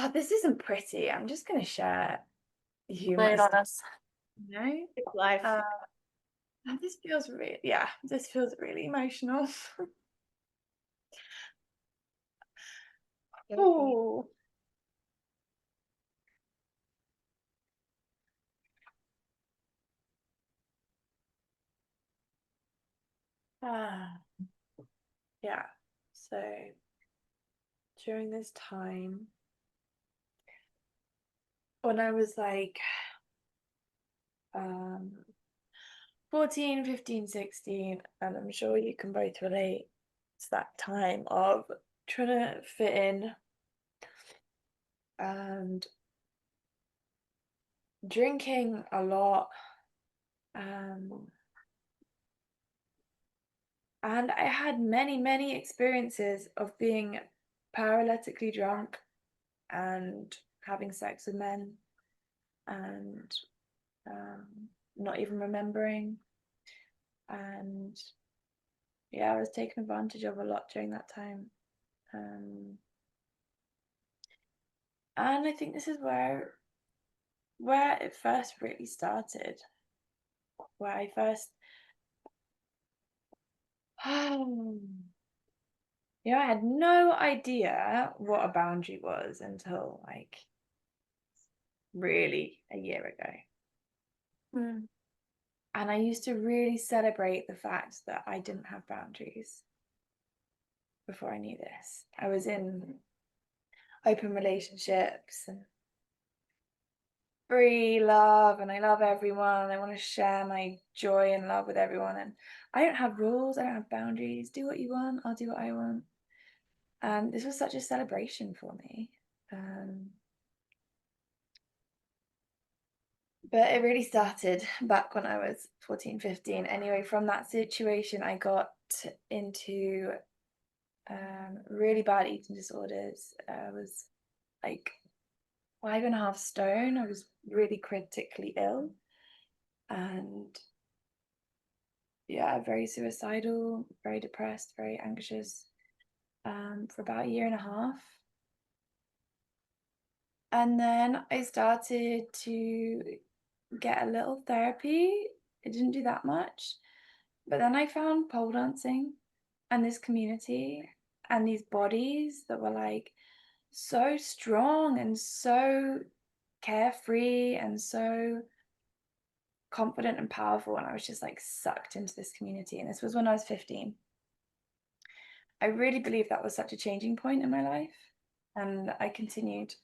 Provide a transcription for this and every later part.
Oh, this isn't pretty. I'm just going to share you Lay my it on story, us. you know? It's life. Uh, and this feels really, yeah, this feels really emotional. Oh, ah, yeah. So during this time, when I was like um 14, 15, 16, and I'm sure you can both relate to that time of trying to fit in and drinking a lot. Um, and I had many, many experiences of being paralytically drunk and having sex with men and um, not even remembering. And yeah, I was taken advantage of a lot during that time. Um, and I think this is where it first really started, where I first I had no idea what a boundary was until like really a year ago. Mm. And I used to really celebrate the fact that I didn't have boundaries before I knew this. I was in open relationships and free love, and I love everyone. And I want to share my joy and love with everyone. And I don't have rules, I don't have boundaries. Do what you want, I'll do what I want. And this was such a celebration for me. Um, but it really started back when I was 14, 15. Anyway, from that situation, I got into really bad eating disorders. I was like 5.5 stone. I was really critically ill and yeah, very suicidal, very depressed, very anxious for about a year and a half. And then I started to get a little therapy. It didn't do that much. But then I found pole dancing and this community and these bodies that were like so strong and so carefree and so confident and powerful. And I was just like sucked into this community. And this was when I was 15. I really believe that was such a changing point in my life. And I continued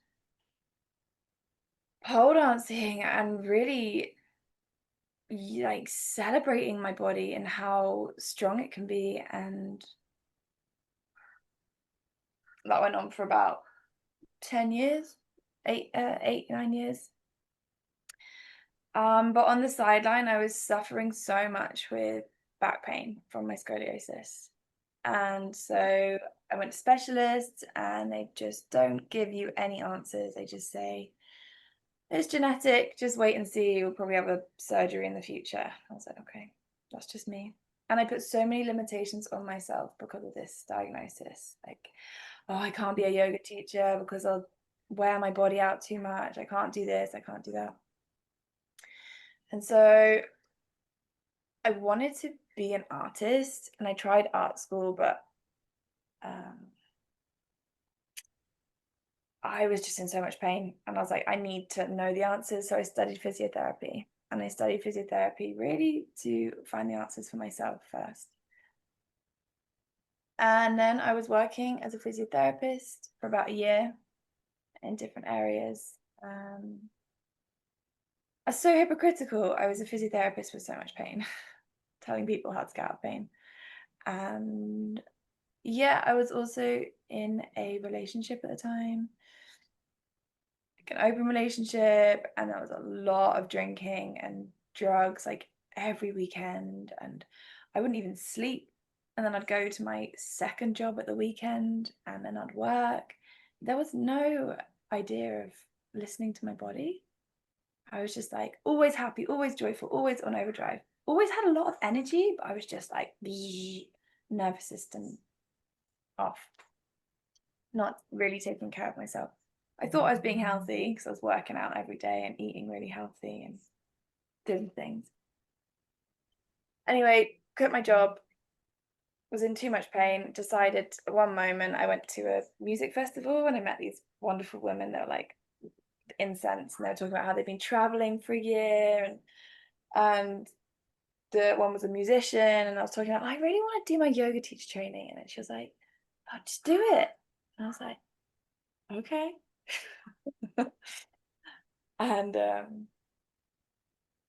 pole dancing and really like celebrating my body and how strong it can be. And that went on for about 10 years, 9 years. But on the sideline, I was suffering so much with back pain from my scoliosis. And so I went to specialists and they just don't give you any answers. They just say, it's genetic, just wait and see. We'll probably have a surgery in the future. I was like, okay, that's just me. And I put so many limitations on myself because of this diagnosis. Like, oh, I can't be a yoga teacher because I'll wear my body out too much. I can't do this, I can't do that. And so I wanted to be an artist and I tried art school, but um, I was just in so much pain. And I was like, I need to know the answers. So I studied physiotherapy and I studied physiotherapy really to find the answers for myself first. And then I was working as a physiotherapist for about a year in different areas. I was so hypocritical. I was a physiotherapist with so much pain, telling people how to get out of pain. And yeah, I was also in a relationship at the time, like an open relationship, and there was a lot of drinking and drugs like every weekend, and I wouldn't even sleep. And then I'd go to my second job at the weekend, and then I'd work. There was no idea of listening to my body. I was just like always happy, always joyful, always on overdrive. Always had a lot of energy, but I was just like nervous system off, not really taking care of myself. I thought I was being healthy because I was working out every day and eating really healthy and doing things. Anyway, quit my job, was in too much pain, decided at one moment I went to a music festival and I met these wonderful women that were like incense, and they were talking about how they've been traveling for a year, and the one was a musician, and I was talking about I really want to do my yoga teacher training, and then she was like, "Oh, just do it." And I was like, "Okay." And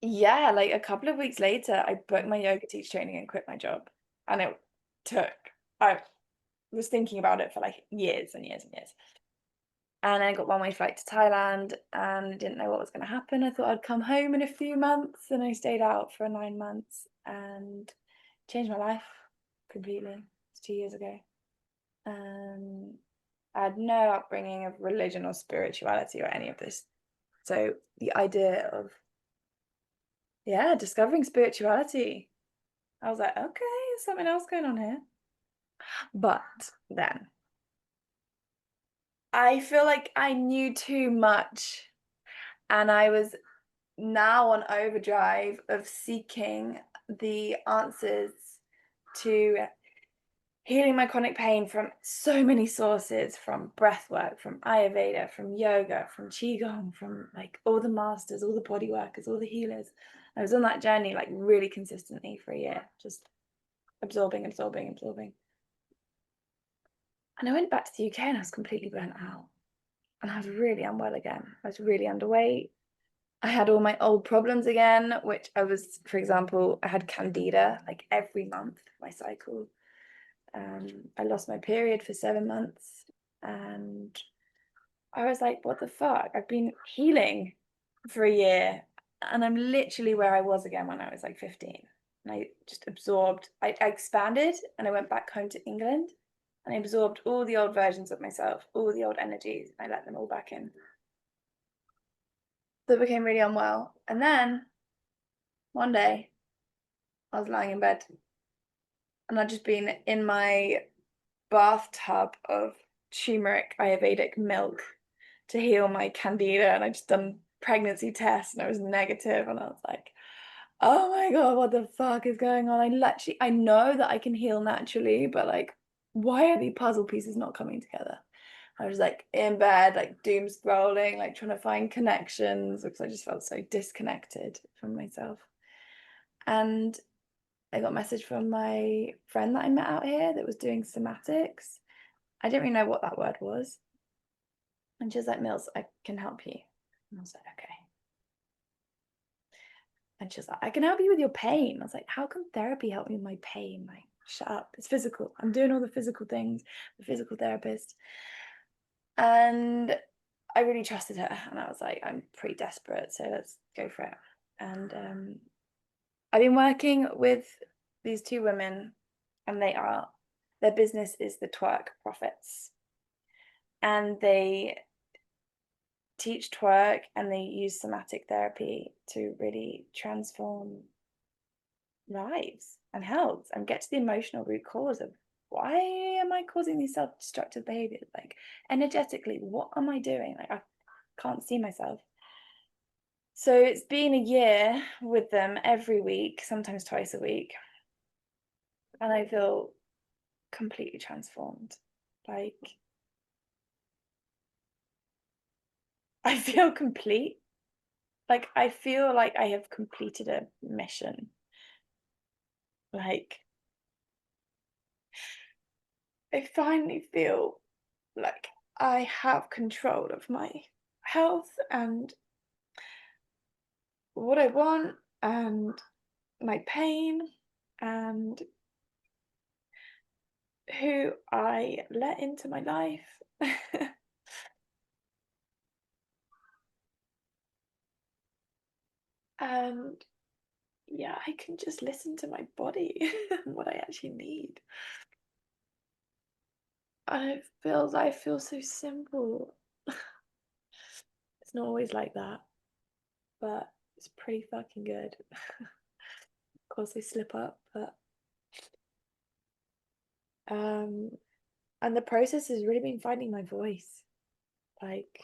yeah, like a couple of weeks later, I booked my yoga teacher training and quit my job. And it took, I was thinking about it for like years and years and years. And I got one-way flight to Thailand and didn't know what was going to happen. I thought I'd come home in a few months, and I stayed out for 9 months and changed my life completely. It's 2 years ago. I had no upbringing of religion or spirituality or any of this. So the idea of, yeah, discovering spirituality, I was like, okay, there's something else going on here. But then I feel like I knew too much, and I was now on overdrive of seeking the answers to healing my chronic pain from so many sources, from breath work, from Ayurveda, from yoga, from Qigong, from like all the masters, all the body workers, all the healers. I was on that journey like really consistently for a year, just absorbing. And I went back to the UK and I was completely burnt out. And I was really unwell again. I was really underweight. I had all my old problems again, which I was, for example, I had candida like every month, my cycle. I lost my period for 7 months, and I was like, what the fuck? I've been healing for a year, and I'm literally where I was again when I was like 15. And I just absorbed, I expanded, and I went back home to England, and I absorbed all the old versions of myself, all the old energies, and I let them all back in. So I became really unwell. And then one day I was lying in bed, and I'd just been in my bathtub of turmeric Ayurvedic milk to heal my candida, and I just done pregnancy tests and I was negative, and I was like, oh my god, what the fuck is going on? I know that I can heal naturally, but like, why are the puzzle pieces not coming together? I was like in bed, like doom scrolling, like trying to find connections because I just felt so disconnected from myself. And I got a message from my friend that I met out here that was doing somatics. I didn't really know what that word was. And she was like, Mills, I can help you. And I was like, okay. And she was like, I can help you with your pain. I was like, how can therapy help me with my pain? Like, shut up. It's physical. I'm doing all the physical things, the physical therapist. And I really trusted her. And I was like, I'm pretty desperate. So let's go for it. And I've been working with these two women, and their business is the twerk profits. And they teach twerk and they use somatic therapy to really transform lives and health and get to the emotional root cause of why am I causing these self-destructive behaviors? Like energetically, what am I doing? Like I can't see myself. So it's been a year with them every week, sometimes twice a week. And I feel completely transformed. Like I feel complete. Like I feel like I have completed a mission. Like I finally feel like I have control of my health and what I want and my pain and who I let into my life. And yeah, I can just listen to my body and what I actually need. And I feel so simple. It's not always like that, but it's pretty fucking good. Of course I slip up, but and the process has really been finding my voice. Like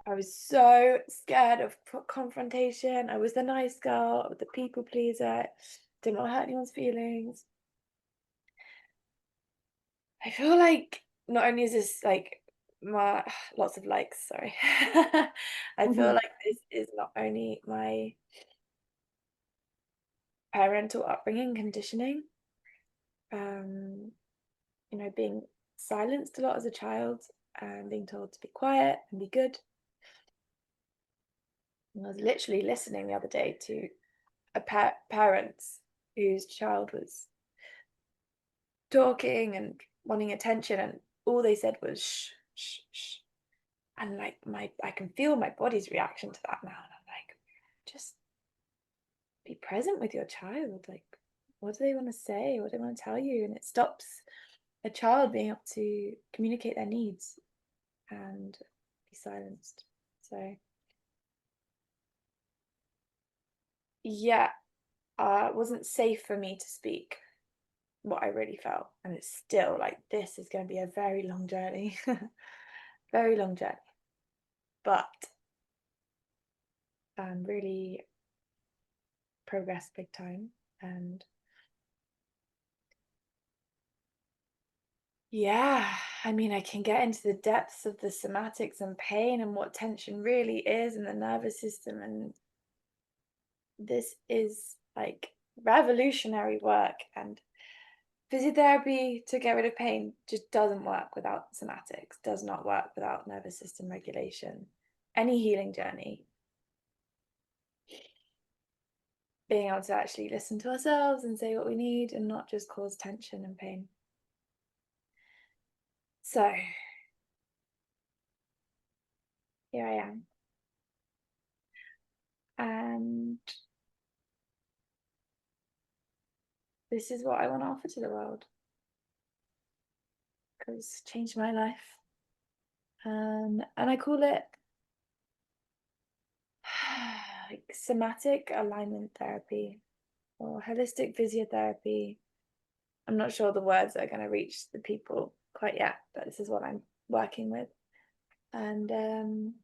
I was so scared of confrontation. I was the nice girl, the people pleaser, didn't want to hurt anyone's feelings. I feel like not only is this like my lots of likes, sorry. I feel Mhm. like this is not only my parental upbringing conditioning, um, being silenced a lot as a child and being told to be quiet and be good. And I was literally listening the other day to parents whose child was talking and wanting attention, and all they said was shh, shh, shh. And like I can feel my body's reaction to that now. And I'm like, just be present with your child. Like, what do they want to say? What do they want to tell you? And it stops a child being able to communicate their needs and be silenced. So yeah, it wasn't safe for me to speak what I really felt. And it's still like this is going to be a very long journey. Very long journey. But really progressed big time. And yeah, I mean, I can get into the depths of the somatics and pain and what tension really is in the nervous system. And this is like revolutionary work. And physiotherapy to get rid of pain just doesn't work without somatics, does not work without nervous system regulation. Any healing journey, being able to actually listen to ourselves and say what we need and not just cause tension and pain. So here I am. And this is what I want to offer to the world because it's changed my life. And I call it like somatic alignment therapy or holistic physiotherapy. I'm not sure the words are going to reach the people quite yet, but this is what I'm working with. And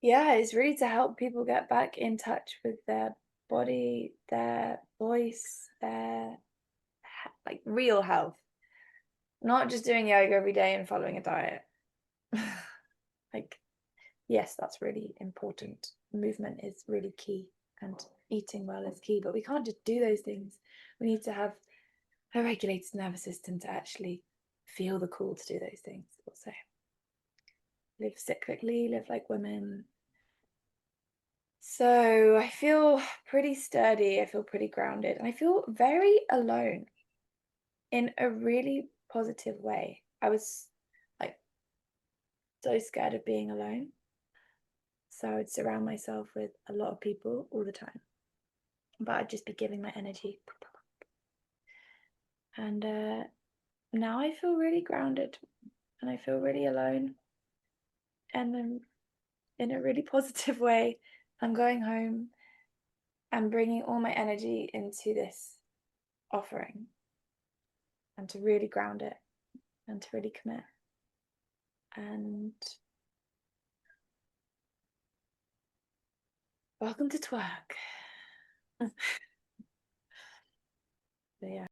yeah, it's really to help people get back in touch with their body, their voice, their like real health, not just doing yoga every day and following a diet. Like, yes, that's really important. Movement is really key, and eating well is key, but we can't just do those things. We need to have a regulated nervous system to actually feel the call to do those things. Also, live cyclically, live like women. So I feel pretty sturdy. I feel pretty grounded, and I feel very alone in a really positive way. I was like so scared of being alone. So I would surround myself with a lot of people all the time, but I'd just be giving my energy. And now I feel really grounded and I feel really alone. And then in a really positive way, I'm going home and bringing all my energy into this offering and to really ground it and to really commit. And welcome to twerk. So yeah.